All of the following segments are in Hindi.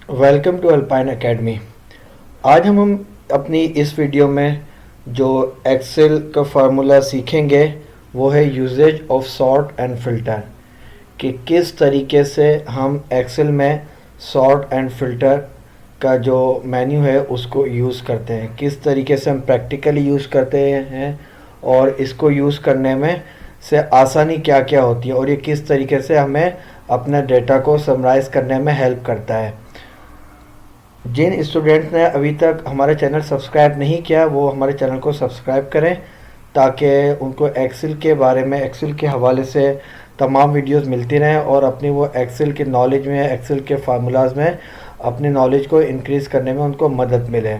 Welcome to alpine academy. आज हम अपनी इस वीडियो में जो एक्सेल का फार्मूला सीखेंगे वो है uses of sort and filter, कि किस तरीके से हम एक्सेल में सॉर्ट एंड फिल्टर का जो मेन्यू है उसको यूज़ करते हैं, किस तरीके से हम प्रैक्टिकली यूज़ करते हैं और इसको यूज़ करने में से आसानी क्या क्या होती है और ये किस तरीके से हमें अपने डेटा को समराइज़ करने में हेल्प करता है। जिन स्टूडेंट्स ने अभी तक हमारा चैनल सब्सक्राइब नहीं किया वो हमारे चैनल को सब्सक्राइब करें ताकि उनको एक्सेल के बारे में, एक्सेल के हवाले से तमाम वीडियोस मिलती रहें और अपनी वो एक्सेल के नॉलेज में, एक्सेल के फार्मूलाज में अपनी नॉलेज को इंक्रीज़ करने में उनको मदद मिले।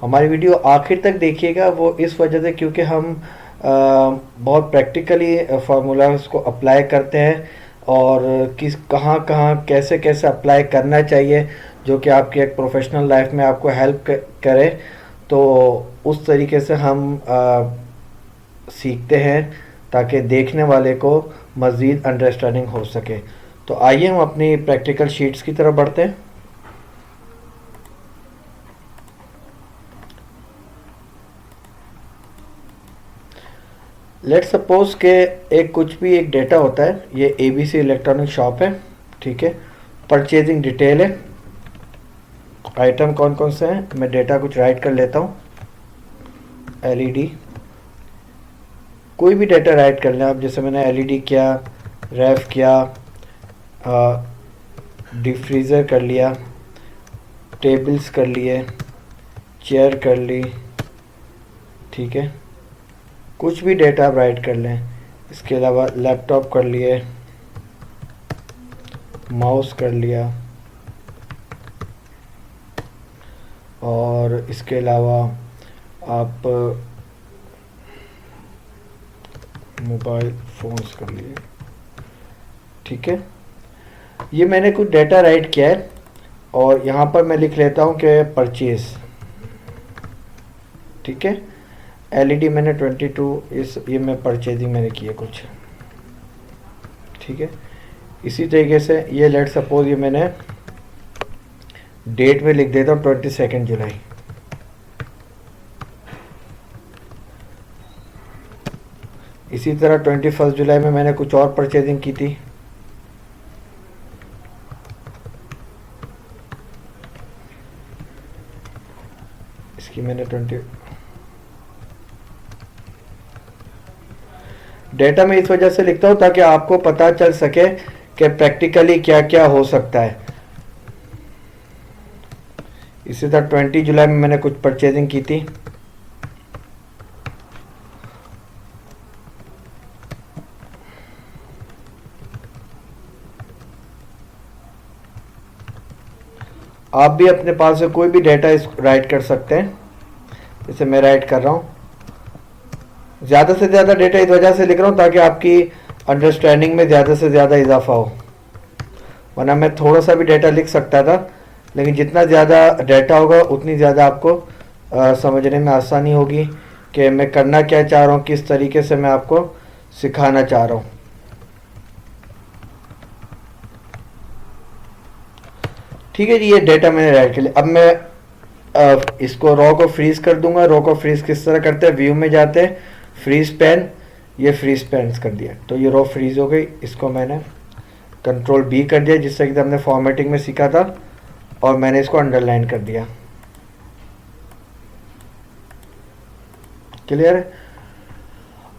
हमारी वीडियो आखिर तक देखिएगा, वो इस वजह से क्योंकि हम बहुत प्रैक्टिकली फार्मूलाज को अप्लाई करते हैं और किस कहाँ कहाँ कैसे कैसे अप्लाई करना चाहिए, जो कि आपकी एक प्रोफेशनल लाइफ में आपको हेल्प करे। तो उस तरीके से हम सीखते हैं ताकि देखने वाले को मज़ीद अंडरस्टैंडिंग हो सके। तो आइए हम अपनी प्रैक्टिकल शीट्स की तरफ बढ़ते हैं। लेट्स सपोज के एक कुछ भी एक डेटा होता है, ये ABC इलेक्ट्रॉनिक शॉप है, ठीक है। परचेजिंग डिटेल है, आइटम कौन कौन से हैं, मैं डेटा कुछ राइट कर लेता हूँ। LED, कोई भी डेटा राइट कर लें आप, जैसे मैंने LED किया, रेफ किया, डीप फ्रीज़र कर लिया, टेबल्स कर लिए, चेयर कर ली, ठीक है। कुछ भी डेटा आप राइट कर लें। इसके अलावा लैपटॉप कर लिए, माउस कर लिया, और इसके अलावा आप मोबाइल फ़ोन्स कर लिए, ठीक है। ये मैंने कुछ डेटा राइट किया है और यहाँ पर मैं लिख लेता हूँ कि परचेज़, ठीक है। LED मैंने 22, ये मैं परचेजिंग मैंने किया कुछ, ठीक है। इसी तरीके से ये लेट सपोज ये मैंने डेट में लिख देता हूँ 22 जुलाई। इसी तरह 21 जुलाई में मैंने कुछ और परचेजिंग की थी, इसकी मैंने 20 डेटा में इस वजह से लिखता हूँ ताकि आपको पता चल सके कि प्रैक्टिकली क्या क्या हो सकता है। इसी तरह 20 जुलाई में मैंने कुछ परचेजिंग की थी, आप भी अपने पास से कोई भी डेटा इस राइट कर सकते हैं, जैसे मैं राइट कर रहा हूँ। ज़्यादा से ज़्यादा डेटा इस वजह से लिख रहा हूँ ताकि आपकी अंडरस्टैंडिंग में ज़्यादा से ज़्यादा इजाफा हो, वरना मैं थोड़ा सा भी डेटा लिख सकता था, लेकिन जितना ज़्यादा डेटा होगा उतनी ज़्यादा आपको समझने में आसानी होगी कि मैं करना क्या चाह रहा हूँ, किस तरीके से मैं आपको सिखाना चाह रहा हूँ। ठीक है जी, ये डेटा मैंने राइट कर लिया। अब मैं इसको रॉ को फ्रीज कर दूंगा। रॉ को फ्रीज किस तरह करते हैं, व्यू में जाते हैं, फ्रीज पेन, ये फ्रीज पेन कर दिया तो ये रॉ फ्रीज हो गई। इसको मैंने कंट्रोल B कर दिया, जिससे कि हमने फॉर्मेटिंग में सीखा था, और मैंने इसको अंडरलाइन कर दिया। क्लियर है।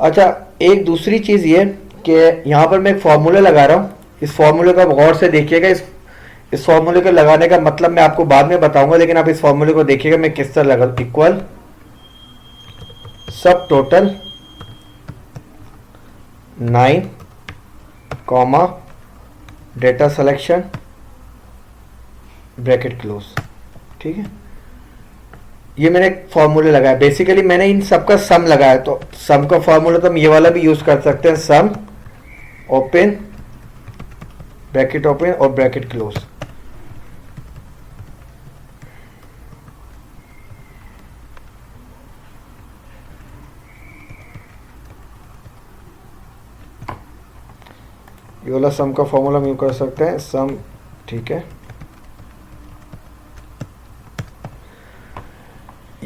अच्छा, एक दूसरी चीज़ ये कि यहाँ पर मैं एक फॉर्मूला लगा रहा हूँ, इस फॉर्मूले को आप गौर से देखिएगा। इस फॉर्मूले को लगाने का मतलब मैं आपको बाद में बताऊंगा, लेकिन आप इस फॉर्मूले को देखिएगा मैं किस तरह लगा। इक्वल सब total 9 comma data selection bracket close, ठीक है। ये मैंने एक फॉर्मूले लगाया, बेसिकली मैंने इन सब का सम लगाया, तो सम का फॉर्मूला तो हम ये वाला भी यूज कर सकते हैं, सम ओपन ब्रैकेट ओपन और ब्रैकेट क्लोज। ये वाला सम का फॉर्मूला हम यूज कर सकते हैं, सम, ठीक है।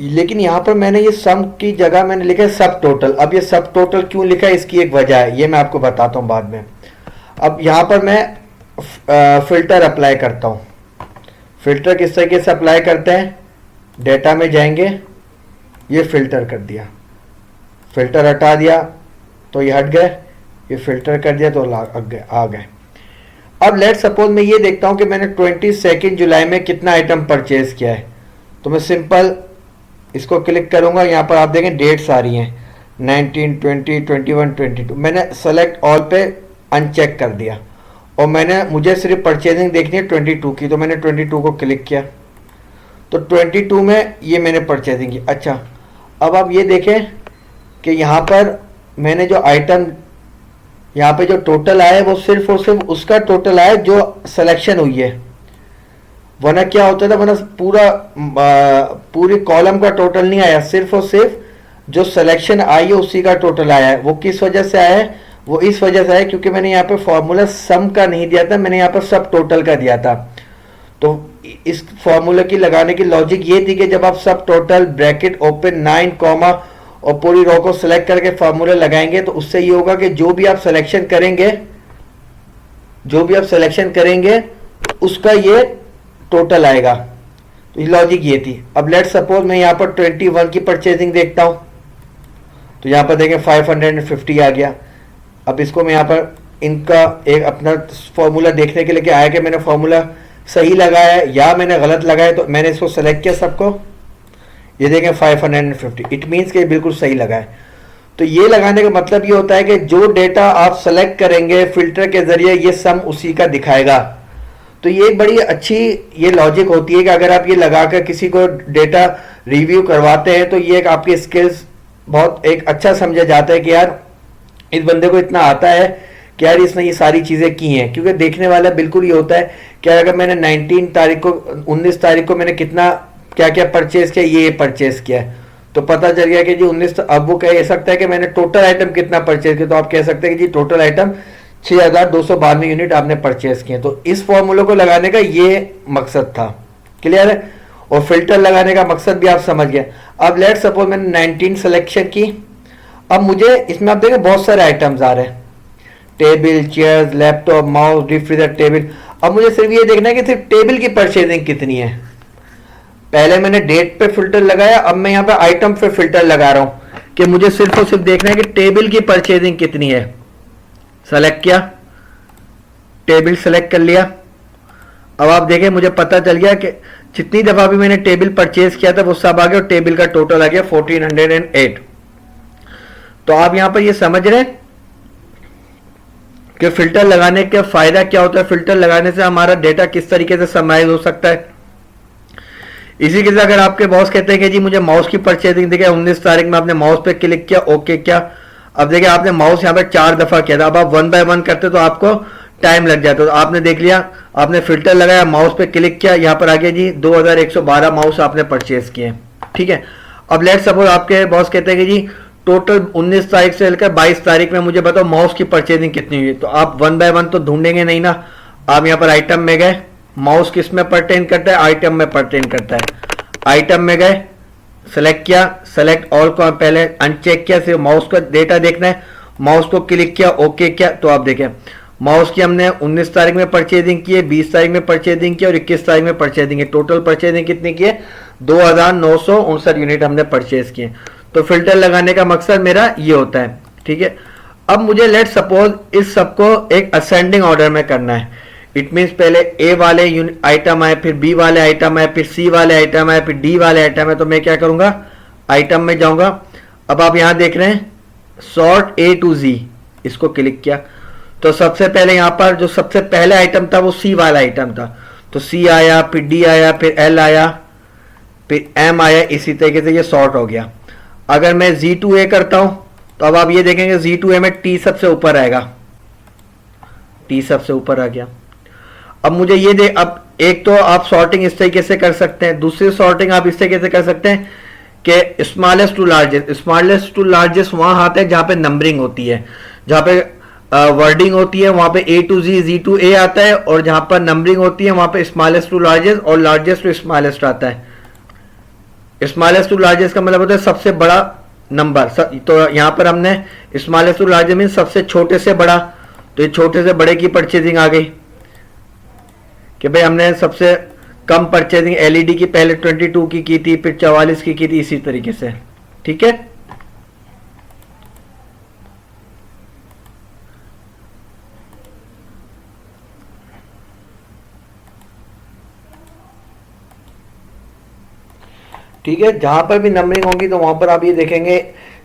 लेकिन यहाँ पर मैंने ये सम की जगह मैंने लिखा है सब टोटल। अब ये सब टोटल क्यों लिखा है, इसकी एक वजह है, ये मैं आपको बताता हूँ बाद में। अब यहाँ पर मैं फिल्टर अप्लाई करता हूँ। फिल्टर किस तरीके से अप्लाई करते हैं, डेटा में जाएंगे, ये फिल्टर कर दिया, फिल्टर हटा दिया तो ये हट गए, ये फिल्टर कर दिया तो आ गए। अब लेट सपोज मैं ये देखता हूँ कि मैंने 22 जुलाई में कितना आइटम परचेज किया है, तो मैं सिंपल इसको क्लिक करूंगा। यहाँ पर आप देखें डेट्स आ रही हैं 19, 20, 21, 22। मैंने सेलेक्ट ऑल पे अनचेक कर दिया और मुझे सिर्फ परचेजिंग देखनी है 22 की, तो मैंने 22 को क्लिक किया तो 22 में ये मैंने परचेजिंग की। अच्छा, अब आप ये देखें कि यहाँ पर मैंने जो आइटम यहाँ पे जो टोटल आया है वो सिर्फ और सिर्फ उसका टोटल आया जो सिलेक्शन हुई है, वरना क्या होता था, वरना पूरी कॉलम का टोटल नहीं आया, सिर्फ और सिर्फ जो सिलेक्शन आई है उसी का टोटल आया है। वो किस वजह से आया है, वो इस वजह से आया क्योंकि मैंने यहाँ पे फॉर्मूला सम का नहीं दिया था, मैंने यहाँ पर सब टोटल का दिया था। तो इस फॉर्मूला की लगाने की लॉजिक ये थी कि जब आप सब टोटल ब्रैकेट ओपन 9 कॉमा और पूरी रो को सिलेक्ट करके फॉर्मूला लगाएंगे तो उससे ये होगा कि जो भी आप सिलेक्शन करेंगे उसका ये टोटल आएगा। तो ये लॉजिक ये थी। अब लेट सपोज मैं यहाँ पर 21 की परचेजिंग देखता हूँ तो यहाँ पर देखें 550 आ गया। अब इसको मैं यहाँ पर इनका एक अपना फॉर्मूला देखने के लिए आया कि मैंने फॉर्मूला सही लगाया है या मैंने गलत लगाया, तो मैंने इसको सेलेक्ट किया सबको, ये देखें 550, इट मीन्स कि बिल्कुल सही लगा है। तो ये लगाने का मतलब ये होता है कि जो डेटा आप सेलेक्ट करेंगे फिल्टर के जरिए ये सम उसी का दिखाएगा। तो ये एक बड़ी अच्छी ये लॉजिक होती है कि अगर आप ये लगाकर किसी को डेटा रिव्यू करवाते हैं तो ये एक आपकी स्किल्स बहुत एक अच्छा समझा जाता है कि यार इस बंदे को इतना आता है कि यार इसने ये सारी चीज़ें की हैं। क्योंकि देखने वाला बिल्कुल ये होता है कि अगर मैंने 19 तारीख को मैंने कितना क्या क्या परचेज किया, ये परचेज किया है, तो पता चल गया कि जी 19। अब वो कह सकता है कि मैंने टोटल आइटम कितना परचेज किया, तो आप कह सकते हैं कि जी टोटल आइटम 6292 यूनिट आपने परचेज किए। तो इस फॉर्मूले को लगाने का ये मकसद था, क्लियर है। और फिल्टर लगाने का मकसद भी आप समझ गए। अब लेट सपोज मैंने 19 सिलेक्शन की। अब मुझे इसमें आप देखें बहुत सारे आइटम्स आ रहे हैं, table, chairs, laptop, mouse, refrigerator, table. अब मुझे सिर्फ ये देखना है कि सिर्फ टेबल की परचेजिंग कितनी है। पहले मैंने डेट पे फिल्टर लगाया, अब मैं यहाँ पे आइटम पे फिल्टर लगा रहा हूँ कि मुझे सिर्फ और सिर्फ देखना है कि टेबल की परचेजिंग कितनी है। सेलेक्ट किया, टेबल सेलेक्ट कर लिया। अब आप देखें मुझे पता चल गया कि जितनी दफा भी मैंने टेबल परचेज किया था वो सब आ गया और टेबल का टोटल आ गया 1408। तो आप यहां पर ये समझ रहे हैं कि फिल्टर लगाने का फायदा क्या होता है, फिल्टर लगाने से हमारा डेटा किस तरीके से समराइज हो सकता है। इसी के साथ अगर आपके बॉस कहते हैं कि जी मुझे माउस की परचेजिंग देखिए 19 तारीख में आपने माउस पे क्लिक किया, ओके क्या। अब देखिए आपने माउस यहाँ पे 4 दफा किया था, अब आप 1 बाय 1 करते तो आपको टाइम लग जाता। तो आपने देख लिया, आपने फिल्टर लगाया, माउस पे क्लिक किया, यहाँ पर आ गया जी 2112 माउस आपने परचेज किए, ठीक है। अब लेट सपोज आपके बॉस कहते हैं कि जी टोटल 19 तारीख से लेकर 22 तारीख में मुझे बताओ माउस की परचेजिंग कितनी हुई। तो आप 1 बाय 1 तो ढूंढेंगे नहीं ना। आप यहाँ पर आइटम में गए, माउस किस में परटेन करता है, आइटम में परटेन करता है। आइटम में गए, सेलेक्ट किया, सेलेक्ट ऑल को पहले अनचेक किया, सिर्फ माउस का डेटा देखना है, माउस को क्लिक किया, ओके किया। तो आप देखें माउस की हमने 19 तारीख में परचेजिंग की है, 20 तारीख में परचेजिंग की और 21 तारीख में परचेजिंग की। टोटल परचेजिंग कितनी की है, 2959 यूनिट हमने परचेज किए। तो फिल्टर लगाने का मकसद मेरा ये होता है, ठीक है। अब मुझे लेट सपोज इस सबको एक असेंडिंग ऑर्डर में करना है। इट मीन्स पहले ए वाले आइटम आए, फिर बी वाले आइटम आए, फिर सी वाले आइटम आए, फिर डी वाले आइटम आए। तो मैं क्या करूंगा, आइटम में जाऊंगा। अब आप यहां देख रहे हैं सॉर्ट ए टू जी, इसको क्लिक किया तो सबसे पहले यहां पर जो सबसे पहले आइटम था वो सी वाला आइटम था। तो सी आया, फिर डी आया, फिर एल आया, फिर एम आया, इसी तरीके से ये सॉर्ट हो गया। अगर मैं Z2A करता हूं तो अब आप ये देखेंगे Z2A में टी सबसे ऊपर आएगा, टी सबसे ऊपर आ गया। अब मुझे ये अब एक तो आप सॉर्टिंग इस तरीके से कर सकते हैं, दूसरी सॉर्टिंग आप इस तरीके से कर सकते हैं कि smallest to largest. Smallest to largest वहां आते हैं जहां पे नंबरिंग होती है, जहां पे वर्डिंग होती है वहां पे A to Z, Z2A आता है, और जहां पर नंबरिंग होती है वहां पे स्मॉलेस्ट टू लार्जेस्ट और लार्जेस्ट टू स्मॉलेस्ट आता है। स्मॉलेस्ट टू लार्जेस्ट का मतलब होता है सबसे बड़ा नंबर। तो यहाँ पर हमने स्मॉलेस्ट टू लार्जेस्ट मीन सबसे छोटे से बड़ा, तो ये छोटे से बड़े की परचेजिंग आ गई कि भाई हमने सबसे कम परचेजिंग एलईडी की पहले 22 की थी, फिर 44 की थी, इसी तरीके से। ठीक है, ठीक है। जहां पर भी नंबरिंग होगी तो वहां पर आप ये देखेंगे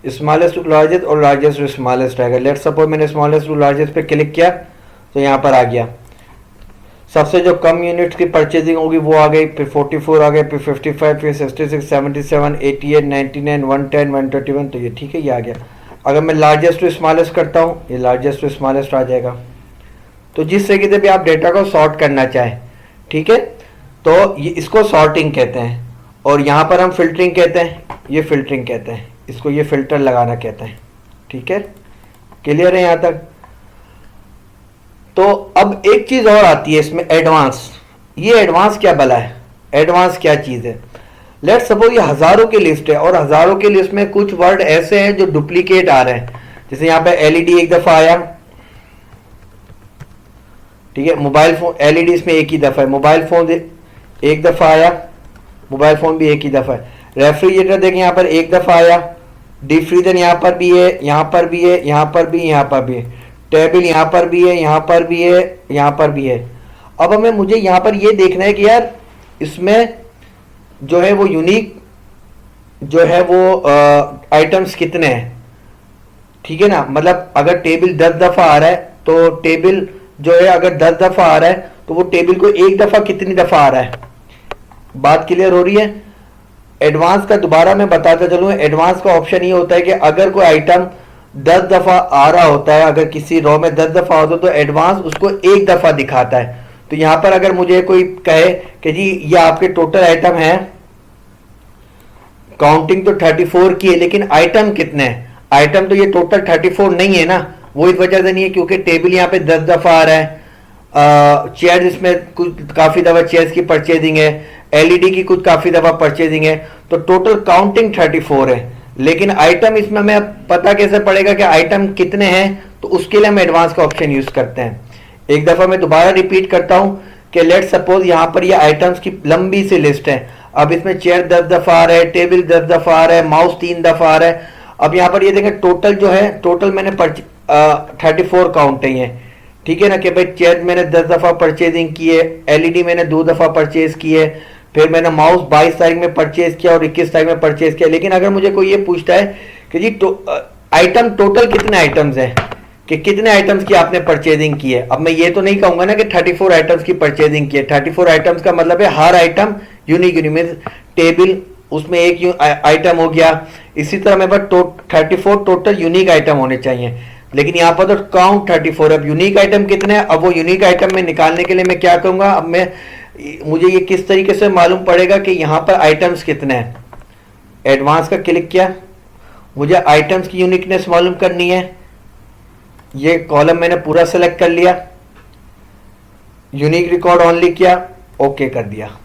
स्मॉलेस्ट टू लार्जेस्ट और लार्जेस्ट टू स्मॉलेस्ट आएगा। लेट्स सपोज मैंने स्मॉलेस्ट टू लार्जेस्ट पे क्लिक किया तो यहाँ पर आ गया। सबसे जो कम यूनिट्स की परचेजिंग होगी वो आ गई, फिर 44 आ गए, फिर 55, फिर 66, 77, 88, 99, 110, 131, तो ये ठीक है, ये आ गया। अगर मैं लार्जेस्ट टू स्मॉलेस्ट करता हूँ, ये लार्जेस्ट टू स्मॉलेस्ट आ जाएगा। तो जिस तरीके से भी आप डेटा को सॉर्ट करना चाहें, ठीक है, तो ये इसको सॉर्टिंग कहते हैं। और यहाँ पर हम फिल्टरिंग कहते हैं, ये फिल्टरिंग कहते हैं, इसको ये फिल्टर लगाना कहते हैं। ठीक है, क्लियर है यहाँ तक? तो अब एक चीज और आती है इसमें, एडवांस। ये एडवांस क्या भला है? एडवांस क्या चीज है? लेट सपोज ये हजारों की लिस्ट है और हजारों की लिस्ट में कुछ वर्ड ऐसे हैं जो डुप्लीकेट आ रहे हैं। जैसे यहाँ पे एलईडी एक दफा आया, ठीक है, मोबाइल फोन एलईडी इसमें एक ही दफा है, मोबाइल फोन एक दफा आया, मोबाइल फोन भी एक ही दफा है। रेफ्रिजरेटर देखें यहाँ पर एक दफा आया, डीप फ्रीजर यहाँ पर भी है, यहाँ पर भी है, यहाँ पर भी, यहाँ पर भी है, टेबल यहाँ पर भी है, यहाँ पर भी है, यहाँ पर भी है। अब हमें मुझे यहाँ पर ये देखना है कि यार इसमें जो है वो यूनिक जो है वो आइटम्स कितने हैं। ठीक है ना, मतलब अगर टेबल 10 दफा आ रहा है तो टेबल जो है अगर 10 दफा आ रहा है तो वो टेबल को एक दफा कितनी दफा आ रहा है। बात क्लियर हो रही है? एडवांस का दोबारा मैं बताता चलूँ, एडवांस का ऑप्शन ये होता है कि अगर कोई आइटम 10 दफा आ रहा होता है, अगर किसी रो में 10 दफा होता है तो एडवांस उसको एक दफा दिखाता है। तो यहां पर अगर मुझे कोई कहे कि जी ये आपके टोटल आइटम है, काउंटिंग तो 34 की है लेकिन आइटम कितने हैं, आइटम तो ये टोटल 34 नहीं है ना, वो इस वजह से नहीं है क्योंकि टेबल यहाँ पे 10 दफा आ रहा है, चेयर इसमें कुछ काफी दफा चेयर्स की परचेजिंग है, एलईडी की कुछ काफी दफा परचेजिंग है, तो टोटल काउंटिंग 34 है। लेकिन आइटम इसमें हमें पता कैसे पड़ेगा कि आइटम कितने हैं, तो उसके लिए हम एडवांस का ऑप्शन यूज करते हैं। एक दफा मैं दोबारा रिपीट करता हूं कि लेट सपोज यहां पर ये आइटम्स की लंबी सी लिस्ट है। अब इसमें चेयर 10 दफा आ रहा है, टेबल 10 दफा आ रहा है, माउस 3 दफा आ रहा है। अब यहां पर ये देखें टोटल जो है, टोटल मैंने 34 काउंट है, ठीक है ना, कि भाई चेयर मैंने 10 दफा परचेजिंग की है, एलईडी मैंने 2 दफा परचेज की है, फिर मैंने माउस 22 तारीख में परचेज किया और 21 तारीख में परचेज किया। लेकिन अगर मुझे कोई ये पूछता है कि जी आइटम टोटल कितने आइटम्स हैं, कि कितने आइटम्स की आपने परचेजिंग की है, अब मैं ये तो नहीं कहूंगा ना कि 34 आइटम्स की परचेजिंग की है। 34 आइटम्स का मतलब है हर आइटम यूनिक मींस टेबल उसमें एक आइटम हो गया। इसी तरह मेरे पास 34 टोटल यूनिक आइटम होने चाहिए, लेकिन यहाँ पर तो काउंट 34। अब यूनिक आइटम कितने हैं, अब वो यूनिक आइटम में निकालने के लिए मैं क्या करूंगा, अब मैं मुझे ये किस तरीके से मालूम पड़ेगा कि यहां पर आइटम्स कितने हैं। एडवांस का क्लिक किया, मुझे आइटम्स की यूनिकनेस मालूम करनी है। ये कॉलम मैंने पूरा सेलेक्ट कर लिया, यूनिक रिकॉर्ड ऑनली किया, ओके कर दिया।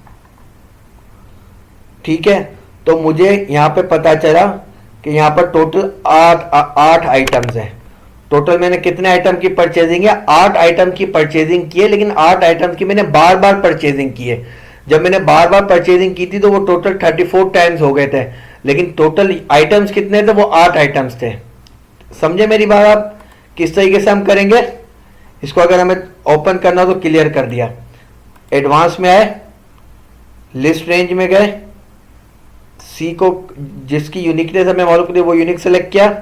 ठीक है, तो मुझे यहां पे पता चला कि यहां पर टोटल 8 आइटम्स हैं। टोटल मैंने कितने आइटम की परचेजिंग है, 8 आइटम की परचेजिंग की है, लेकिन 8 आइटम की मैंने बार बार परचेजिंग की है। जब मैंने बार बार परचेजिंग की थी तो वो टोटल 34 टाइम्स हो गए थे, लेकिन टोटल आइटम्स कितने थे, वो 8 आइटम्स थे। समझे मेरी बात आप? किस तरीके से हम करेंगे इसको, अगर हमें ओपन करना हो तो क्लियर कर दिया। एडवांस में आए, लिस्ट रेंज में गए, सी को जिसकी यूनिकनेस हमें मालूम थी वो यूनिक सेलेक्ट किया,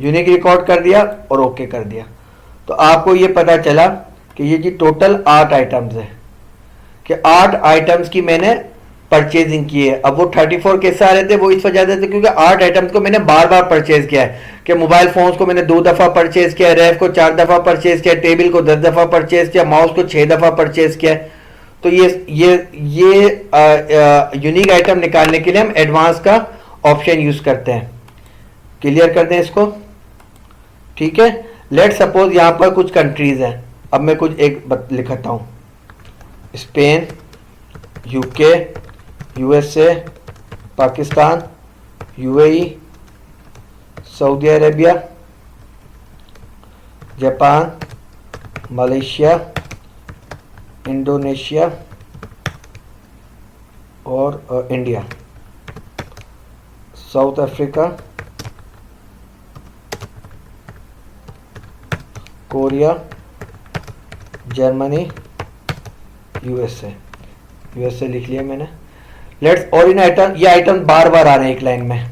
यूनिक रिकॉर्ड कर दिया और ओके कर दिया। तो आपको ये पता चला कि ये जी टोटल 8 आइटम्स है, कि 8 आइटम्स की मैंने परचेजिंग की है। अब वो 34 कैसे आ रहे थे, वो इस वजह से क्योंकि 8 आइटम्स को मैंने बार बार परचेज किया है, कि मोबाइल फोन्स को मैंने 2 दफा परचेज किया, रैफ को 4 दफा परचेज किया, टेबल को 10 दफा परचेज किया, माउस को 6 दफा परचेज किया। तो ये यूनिक आइटम निकालने के लिए हम एडवांस का ऑप्शन यूज करते हैं। क्लियर कर दें इसको, ठीक है। लेट सपोज यहां पर कुछ कंट्रीज हैं, अब मैं कुछ एक लिखता हूं, Spain, UK, USA, Pakistan, UAE, Saudi Arabia, Japan, Malaysia, Indonesia और India, South Africa, Korea, Germany, USA लिख लिया मैंने। लेट्स, और इन आइटम, ये आइटम बार बार आ रहे हैं एक लाइन में।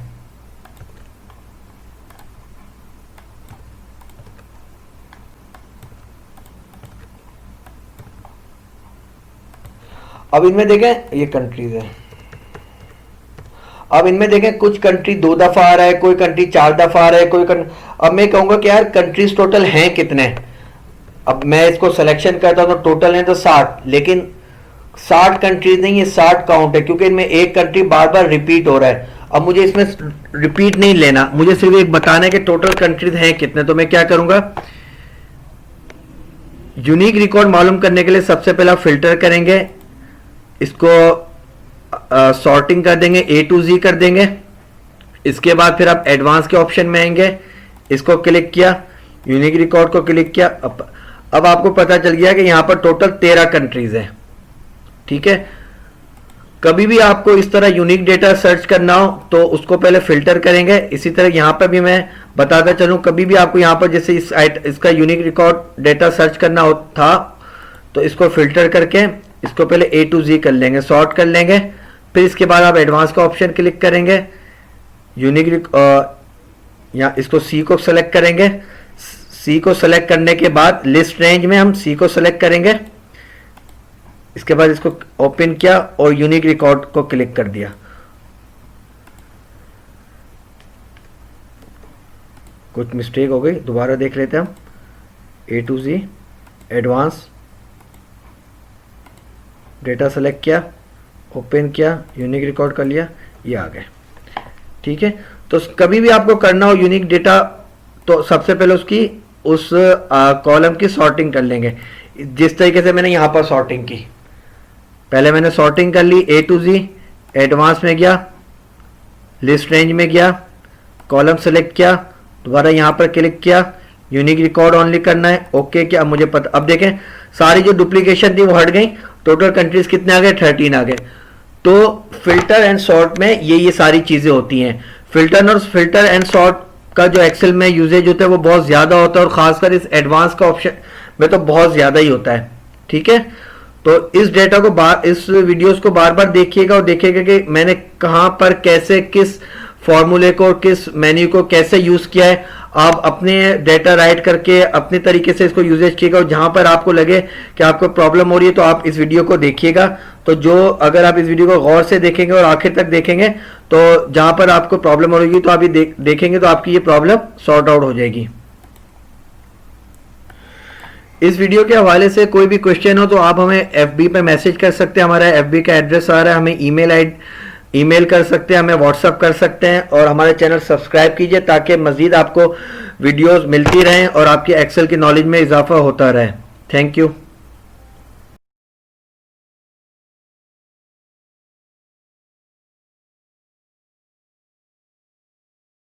अब इनमें देखें, ये कंट्रीज है। अब इनमें देखें कुछ कंट्री 2 दफा आ रहा है, कोई कंट्री 4 दफा आ रहा है, अब मैं कहूंगा कि यार कंट्रीज टोटल हैं कितने। अब मैं इसको सिलेक्शन करता हूं तो टोटल है तो 60, लेकिन 60 कंट्रीज नहीं, ये 60 काउंट है, क्योंकि इनमें एक कंट्री बार बार रिपीट हो रहा है। अब मुझे इसमें रिपीट नहीं लेना, मुझे सिर्फ एक बताना है कि टोटल कंट्रीज हैं कितने। तो मैं क्या करूंगा, यूनिक रिकॉर्ड मालूम करने के लिए सबसे पहला फिल्टर करेंगे, इसको सॉर्टिंग कर देंगे, A to Z कर देंगे। इसके बाद फिर आप एडवांस के ऑप्शन में आएंगे, इसको क्लिक किया, यूनिक रिकॉर्ड को क्लिक किया। अब आपको पता चल गया कि यहां पर टोटल 13 कंट्रीज है। ठीक है, कभी भी आपको इस तरह यूनिक डेटा सर्च करना हो तो उसको पहले फिल्टर करेंगे। इसी तरह यहां पर भी मैं बताता चलूं, कभी भी आपको यहां पर जैसे इसका यूनिक रिकॉर्ड डेटा सर्च करना हो था तो इसको फिल्टर करके इसको पहले A to Z कर लेंगे, सॉर्ट कर लेंगे। फिर इसके बाद आप एडवांस का ऑप्शन क्लिक करेंगे, यूनिक या इसको C को सेलेक्ट करेंगे। C को सेलेक्ट करने के बाद लिस्ट रेंज में हम C को सेलेक्ट करेंगे। इसके बाद इसको ओपन किया और यूनिक रिकॉर्ड को क्लिक कर दिया। कुछ मिस्टेक हो गई, दोबारा देख लेते हैं हम। A to Z, advance, data select किया, ओपन किया, यूनिक रिकॉर्ड कर लिया, ये आ गए। ठीक है, तो कभी भी आपको करना हो यूनिक डेटा तो सबसे पहले उसकी उस कॉलम की सॉर्टिंग कर लेंगे, जिस तरीके से मैंने यहां पर सॉर्टिंग की। पहले मैंने सॉर्टिंग कर ली, A to Z, एडवांस में गया, लिस्ट रेंज में गया, कॉलम सेलेक्ट किया, दोबारा यहां पर क्लिक किया, यूनिक रिकॉर्ड ओनली करना है, ओके किया। अब मुझे पता, अब देखें सारी जो डुप्लीकेशन थी वो हट गई, टोटल कंट्रीज कितने आ गए, 13 आ गए। तो फिल्टर एंड सॉर्ट में ये सारी चीजें होती हैं। फिल्टर एंड सॉर्ट का जो एक्सेल में यूजेज होता है वो बहुत ज्यादा होता है, और खासकर इस एडवांस का ऑप्शन में तो बहुत ज्यादा ही होता है। ठीक है, तो इस डेटा को इस वीडियोस को बार बार देखिएगा और देखिएगा कि मैंने कहां पर कैसे किस फॉर्मूले को, किस मेन्यू को कैसे यूज किया है। आप अपने डेटा राइट करके अपने तरीके से इसको यूजेज कीजिएगा, और जहां पर आपको लगे कि आपको प्रॉब्लम हो रही है तो आप इस वीडियो को देखिएगा। तो अगर आप इस वीडियो को गौर से देखेंगे और आखिर तक देखेंगे तो जहां पर आपको प्रॉब्लम हो रही है तो आप ये देखेंगे तो आपकी ये प्रॉब्लम सॉर्ट आउट हो जाएगी। इस वीडियो के हवाले से कोई भी क्वेश्चन हो तो आप हमें FB पे मैसेज कर सकते हैं, हमारा FB का एड्रेस आ रहा है, हमें ईमेल कर सकते हैं, हमें व्हाट्सअप कर सकते हैं, और हमारे चैनल सब्सक्राइब कीजिए ताकि मजीद आपको वीडियोस मिलती रहें और आपकी एक्सेल की नॉलेज में इजाफा होता रहे। Thank you.